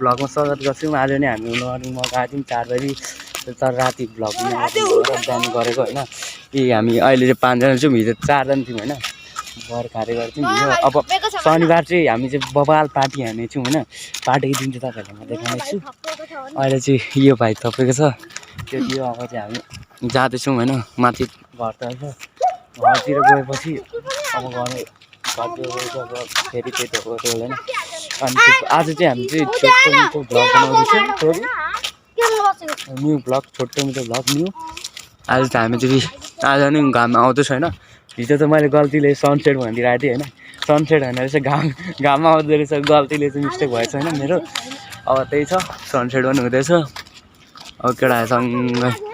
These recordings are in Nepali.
भ्लगमा स्वागत गर्छौँ। आज नै हामी मर्निङमा गएको थियौँ 4 बजी, तर राति भ्लग बिहान गरेको होइन। कि हामी अहिले चाहिँ 5 जना छौँ, हिजो 4 जना थियौँ होइन। घर खारे गर्थ्यौँ हिजो। अब शनिबार चाहिँ हामी चाहिँ बबाल पार्टी हानेछौँ होइन। पार्टीको दिन चाहिँ तपाईँहरूलाई म देखाउनेछु। अहिले चाहिँ यो भाइ थपेको छ, त्यो अब चाहिँ हामी जाँदैछौँ होइन माथि घरतर्फ। घरतिर गएपछि अब फेरि पेट होइन। अनि आज चाहिँ हामी चाहिँ छोटो मिठो भ्लग बनाउँदैछौँ। न्यू भ्लग, छोटो मिठो भ्लग न्यू। आज त हामी चाहिँ आज नि घाम आउँदैछ होइन। हिजो त मैले गल्तीले सनसेट भनिदिइरहेको थिएँ होइन। सनसेट होइन रहेछ, घाम आउँदो रहेछ। गल्तीले चाहिँ मिस्टेक भएछ होइन मेरो। अब त्यही छ, सनसेट पनि हुँदैछ। अब केटाहरूसँगै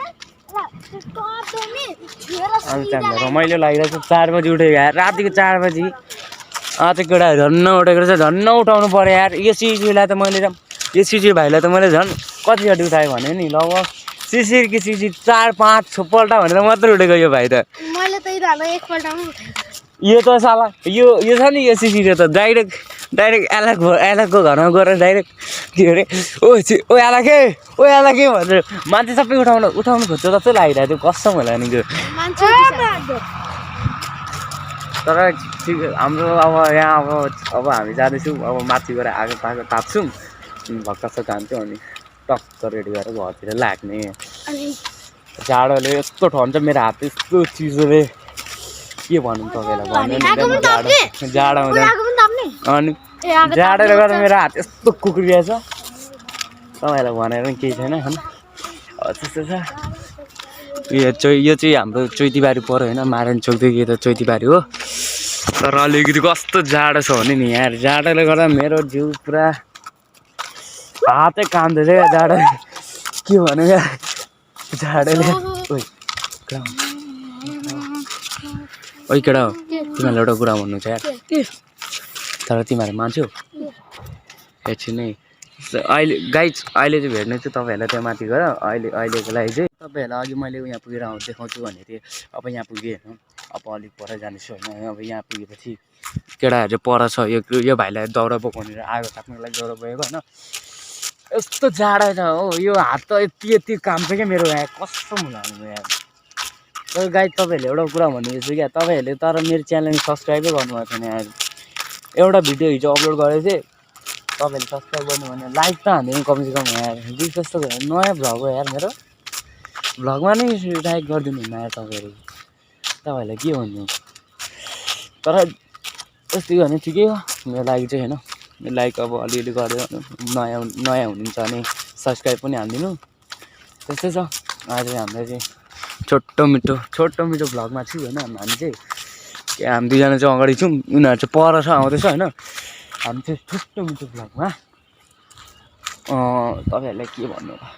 अनि त्यहाँबाट रमाइलो लागिरहेको छ। 4 बजी उठेको यार, रातिको 4 बजी। आज केटाहरू झन्न उठेको रहेछ, झन्न उठाउनु पऱ्यो यार। यो सिसीलाई त मैले यो सिसी भाइलाई त मैले झन् कतिचोटि उठाएँ भने नि लगभग सिसी कि सिसी 4-5 पल्ट भनेर मात्रै उठेको यो भाइ त। मैले त एकपल्टमा उठाएँ। यो त साला यो छ नि, यो सिसीले त डाइरेक्ट एलाकको घरमा गएर डाइरेक्ट के अरे ओ एलाके भनेर मान्छे सबै उठाउनु खोज्छ जस्तो लागिरहेको थियो। कसम होला नि त्यो। तर ठिक हाम्रो अब यहाँ अब हामी जाँदैछौँ। अब माथि गएर आगो पागो ताप्छौँ, भक्कासक्का हान्छौँ, अनि टक्क रेडी गरेर घरतिर लाग्ने। जाडोले यस्तो ठन्छ, मेरो हात यस्तो चिसोले के भनौँ तपाईँलाई, भन्नु जाडो हुँदैन। अनि जाडोले गर्दा मेरो हात यस्तो कुक्रिएछ, तपाईँलाई भनेर पनि केही छैन होइन। त्यस्तो छ। यो चाहिँ हाम्रो चैतीबारी पऱ्यो होइन। मारण चोकदेखि त चैतीबारी हो। तर अलिकति कस्तो जाडो छ भने नि यार, जाडोले गर्दा मेरो जिउ पुरा हातै काम्दैछ क्या जाडो। के भन्नु यार जाडोले। ओइ केटा हो, तिमीहरूले एउटा कुरा भन्नु छ यार। तर तिमीहरू मान्छौ एकछिन नै अहिले गाइज अहिले चाहिँ भेट्ने चाहिँ तपाईँहरूलाई त्यहाँ माथि गएर। अहिलेको लागि चाहिँ तपाईँहरूलाई अघि मैले यहाँ पुगेर देखाउँछु भनेको थिएँ। अब यहाँ पुगेँ होइन। अब अलिक पर जानेछु होइन। अब यहाँ पुगेपछि केटाहरू चाहिँ पर छ। यो भाइलाई दाउरा बोकाउनेर आगो ताप्नुको लागि दाउरा बोकेको होइन। यस्तो जाडो छ हो, यो हात त यति काम्छ क्या मेरो यहाँ। कसम लाग्नु यार। तर गाइज तपाईँहरूले एउटा कुरा भन्नुहुँदैछ क्या, तपाईँहरूले तर मेरो च्यानल सब्सक्राइबै गर्नुभएको छैन यार। एउटा भिडियो हिजो अपलोड गरेको थिएँ, तपाईँहरूले सब्सक्राइब गर्नु भने लाइक त हान्दैन कमसेकम यार। विश्वास त नयाँ भ्लग हो यार मेरो। भ्लगमा नै लाइक गरिदिनु हुन्न यार तपाईँहरूलाई के भन्नु। तर यस्तै भने ठिकै हो मेरो लागि चाहिँ होइन। मेरो लाइक अब अलिअलि गरेर नयाँ हुनुहुन्छ भने सब्सक्राइब पनि हालिदिनु। त्यस्तै छ। आज हाम्रो चाहिँ छोटो मिठो भ्लगमा छु होइन। हामी चाहिँ हामी दुईजना चाहिँ अगाडि छौँ, उनीहरू चाहिँ पर छ आउँदैछ होइन। हामी चाहिँ छोटो मिठो भ्लगमा तपाईँहरूलाई के भन्नु होला।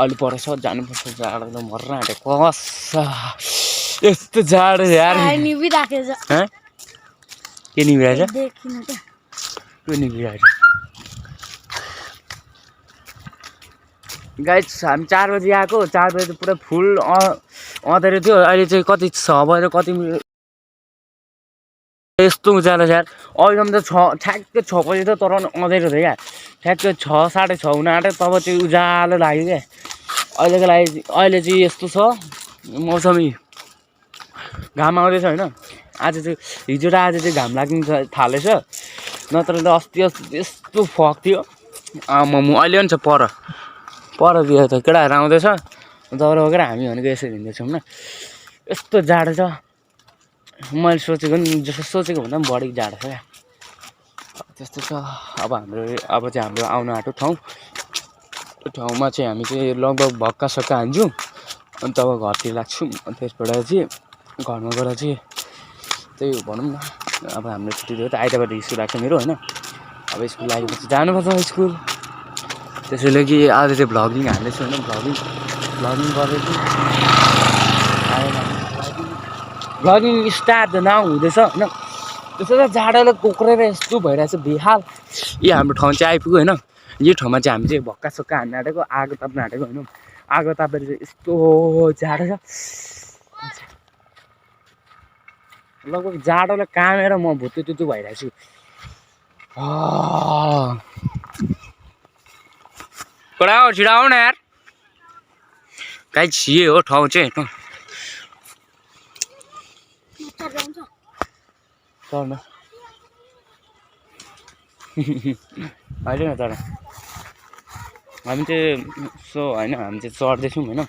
अलि पर छ, जानुपर्छ। जाडो त मर्न आँटेको यस्तो जाडो यार। के निभिरहेछ? के निभिरहेछ गाइज? हामी 4 बजी आएको, 4 बजी त पुरा फुल अँधेरो थियो। अहिले चाहिँ कति 6 बजेर कति यस्तो उज्यालो छ यार। अहिलेसम्म त ठ्याक्कै 6 बजी त तर अँधेरो थियो क्या। ठ्याक्कै 6, 6:30 हुन आँट्यो तब चाहिँ उज्यालो लाग्यो क्या। अहिलेको लागि अहिले चाहिँ यस्तो छ मौसमी, घाम आउँदैछ होइन। आज चाहिँ हिजो र आज चाहिँ घाम लाग्नु थालेछ, नत्र त अस्ति यस्तो फक थियो। अहिले पनि छ परतिर त केटाहरू आउँदैछ दाउरा बोकेर। हामी भनेको यसरी हिँड्दैछौँ न। यस्तो जाडो छ, मैले सोचेको भन्दा पनि बढी जाडो छ क्या। त्यस्तो छ। अब चाहिँ हाम्रो आउनु आँटो ठाउँमा चाहिँ हामी चाहिँ लगभग भक्कासक्का हान्छौँ, अनि तब घरतिर लाग्छौँ। अनि त्यसबाट चाहिँ घरमा गएर चाहिँ त्यही भनौँ न। अब हाम्रो छुट्टी दियो त आइतबार स्कुल लाग्छ मेरो होइन। अब स्कुल लागेपछि जानुपर्छ स्कुल। त्यसैले कि आज चाहिँ भ्लगिङ हाल्दैछु होइन। भ्लगिङ गरेको भ्लगिङ स्टार्ट नाउ हुँदैछ होइन। त्यसो त जाडोले कोक्रेर यस्तो भइरहेछ बेहाल। यो हाम्रो ठाउँ चाहिँ आइपुग्यो होइन। यो ठाउँमा चाहिँ हामी चाहिँ भक्कासक्का हान्न आँटेको, आगो ताप्न आँटेको होइन। आगो तापेर चाहिँ यस्तो जाडो छ, लगभग जाडोले कामेर म भुत्तुतुतु भइरहेको छु। कडा हो छिटो आऊ न यार गाइस ये हो ठाउँ चाहिँ चढ्न होइन तर हामी चाहिँ सो होइन हामी चाहिँ चढ्दैछौँ होइन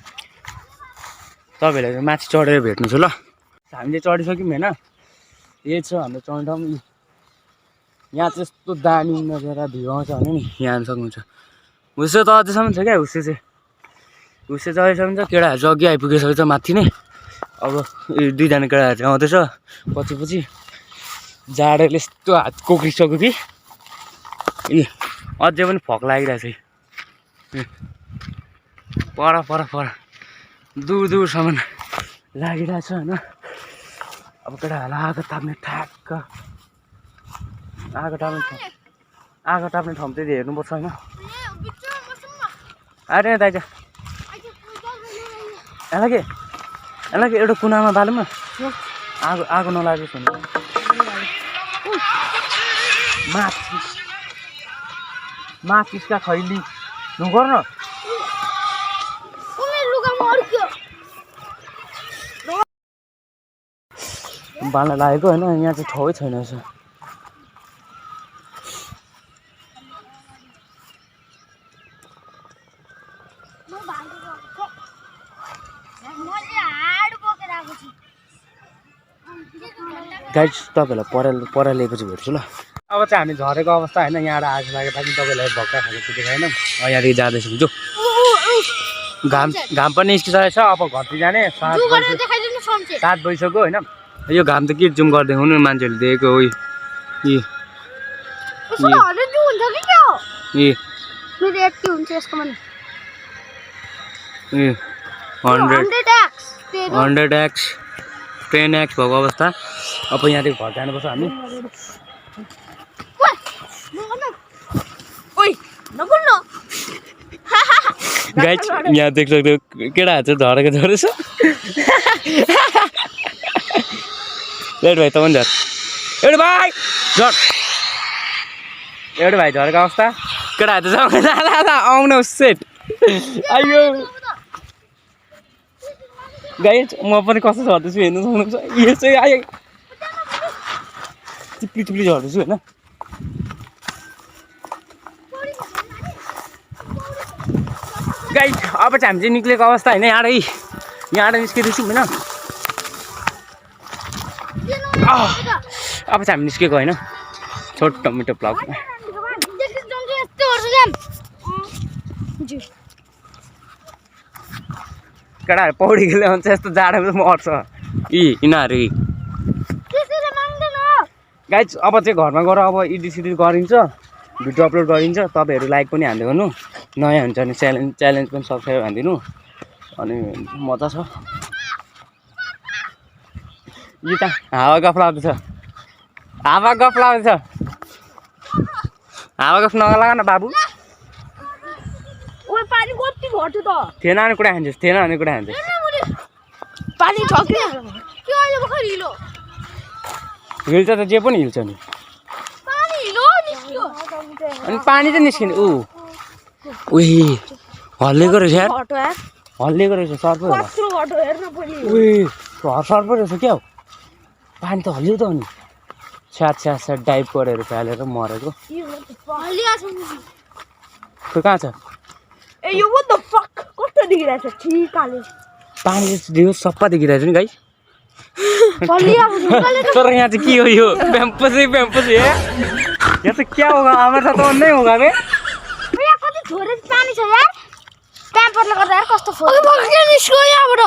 तपाईँहरूलाई चाहिँ माथि चढेर भेट्नु छु ल हामी चाहिँ चढिसक्यौँ होइन यही छ हाम्रो चढ्ने ठाउँ यहाँ चाहिँ यस्तो दामी नजारा भ्यू आउँछ भने नि यहाँ आउनु सक्नुहुन्छ हुस्से त अझैसम्म छ क्या हुस्से चाहिँ अहिलेसम्म छ केटाहरू चाहिँ अघि आइपुगिसकेको छ माथि नै अब दुईजना केटाहरू चाहिँ आउँदैछ पछि जाडोले यस्तो हात कोक्रिसक्यो कि ए अझै पनि फक लागिरहेको छ पर दूरसम्म लागिरहेछ होइन अब केटाहरूलाई आगो ताप्ने ठ्याक्क आगो ताप्ने ठाउँ चाहिँ हेर्नुपर्छ होइन अरे दाइजा यसलाई के एउटा कुनामा बालौँ न आगो नलागेको छैन माचिसका खैली नगर न बाल्न लागेको होइन यहाँ चाहिँ ठाउँै छैन रहेछ गाइस तपाईँहरूलाई परालेपछि भेट्छु ल अब चाहिँ हामी झरेको अवस्था होइन यहाँबाट आगो लागेको पनि तपाईँलाई भक्का खाएको चाहिँ देखाएन यहाँदेखि जाँदैछौँ जो घाम पनि निस्किसकेको छ अब घरतिर जाने 7 बजिसक्यो होइन यो घाम त के जुम गरिदिएको हुनु मान्छेहरूले देखेको हो ए 100x 10x भएको अवस्था अब यहाँदेखि घर जानुपर्छ हामी गाइस यहाँ देख सक्दै केटाहरू चाहिँ झरेको झरेछ भाइ त पनि झर एउटा भाइ झरेको अवस्था केटाहरू चाहिँ आउनु सेट आइयो गाइस म पनि कस्तो झर्दैछु हेर्नु सक्नुहुन्छ यो चाहिँ आयो चिप्ली झर्दैछु होइन गाइस अब चाहिँ हामी चाहिँ निक्लेको अवस्था होइन यहाँबाट निस्किँदैछौँ होइन अब चाहिँ हामी निस्केको होइन छोटो मिठो ब्लग केटाहरू पौडी खेल्दै हुन्छ यस्तो जाडो मर्छ यिनीहरू गाइस अब चाहिँ घरमा गएर अब एडिट गरिन्छ भिडियो अपलोड गरिन्छ तपाईँहरू लाइक पनि हान्दै गर्नु नयाँ हुन्छ भने च्यालेन्ज पनि सब्सक्राइब हानिदिनु अनि मजा छ यो त हावा गफ लाउँदैछ हावा गफ नगला न बाबु थिएन भने कुरा खान्छस् हिल्छ त जे पनि हिल्छ नि अनि पानी चाहिँ निस्किने हल्लेको रहेछ यार हल्लेको रहेछ सर्प सर्प रहेछ क्या हो पानी त हल्लियो त अनि स्याट डाइभ गरेर फालेर मरेको त्यो कहाँ छ पानी चाहिँ सफा देखिरहेछ नि गाई तर यहाँ चाहिँ के हो यो प्याम्पस है यहाँ चाहिँ क्या होगा हमारे साथ तो नहीं होगा बे कति थोरै पानी छ यार प्याम्परले गर्दा यार कस्तो फोटो भक्के निस्क्यो यहाँबाट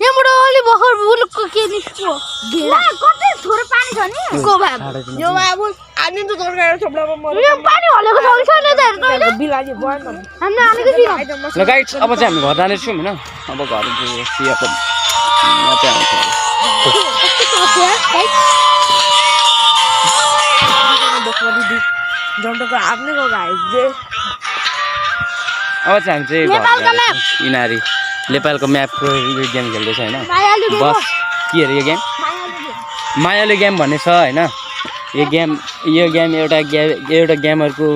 यहाँबाट अलि भर्खर बुलुकको के निस्क्यो घेरा कति थोरै पानी छ नि को भाइ यो बाबु आदमी त दरगाएर छोप्लामा मर्यो यो पानी हलेको छ छैन त हेर्नु बिलाजी बन्द हामी हालेको थियौ ल गाइस अब चाहिँ हामी घर जाने छौं हैन अब घर गयो सिया त यहाँ चाहिँ जन्टको आफ्नै को गाइस जे अब चाहिँ हामी चाहिँ इनारी नेपालको म्यापको गेम खेल्दैछ हैन बस के अरे यो गेम मायालु गेम भन्ने छ हैन यो गेम एउटा गेमरको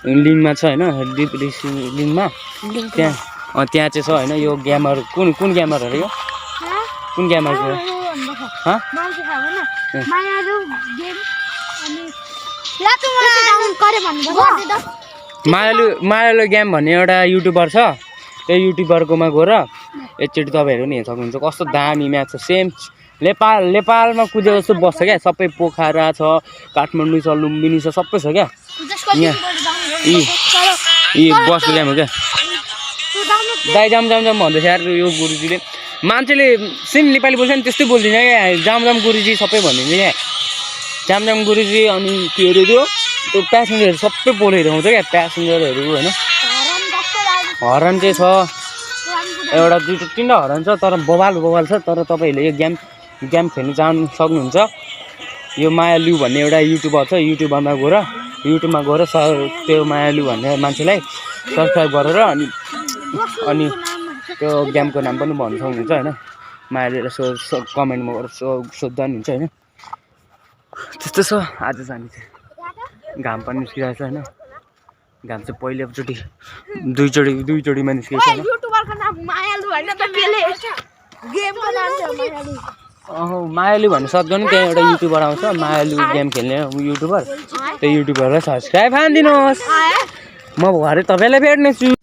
लिङ्कमा छ होइन डिस्क्रिप्सन लिङ्कमा त्यहाँ त्यहाँ चाहिँ छ होइन यो गेमर कुन गेमर अरे यो कुन गेमर हो मायालु गेम भन्ने एउटा युट्युबर छ त्यो युट्युबरकोमा गएर एकचोटि तपाईँहरू पनि हेर्न सक्नुहुन्छ कस्तो दामी म्याच छ सेम नेपालमा कुदे जस्तो बस्छ क्या सबै पोखरा छ काठमाडौँ छ लुम्बिनी छ सबै छ क्या यहाँ यी बसको गेम हो क्या दाइ जाम भन्दैछ यार यो गुरुजीले मान्छेले सेम नेपाली बोल्छ नि त्यस्तै बोल्दिनँ क्या जाम गुरुजी सबै भनिदिन्छ क्या जाम गुरुजी अनि के अरे त्यो प्यासेन्जरहरू सबै बोलेर आउँछ क्या प्यासेन्जरहरू होइन हरन चाहिँ छ एउटा दुईवटा तिनवटा हरन छ तर बवाल छ तर तपाईँहरूले यो गेम खेल्नु जानु सक्नुहुन्छ यो मायालु भन्ने एउटा युट्युबर छ युट्युबमा गएर त्यो मायालु भन्ने मान्छेलाई सब्सक्राइब गरेर अनि त्यो गेमको नाम पनि भन्न सक्नुहुन्छ होइन मायालु कमेन्टमा गएर सोद्धा नि हुन्छ होइन त्यस्तो छ आज जाने चाहिँ घाम पनि निस्किरहेको छ होइन घाम चाहिँ पहिलोचोटि दुईचोटिमा निस्केको छ मायालु भन्ने सर्च गर्नु त्यहाँ एउटा युट्युबर आउँछ मायालु गेम खेल्ने युट्युबर त्यो युट्युबरलाई सब्सक्राइब हानिदिनुहोस् म भरे तपाईँलाई भेट्नेछु।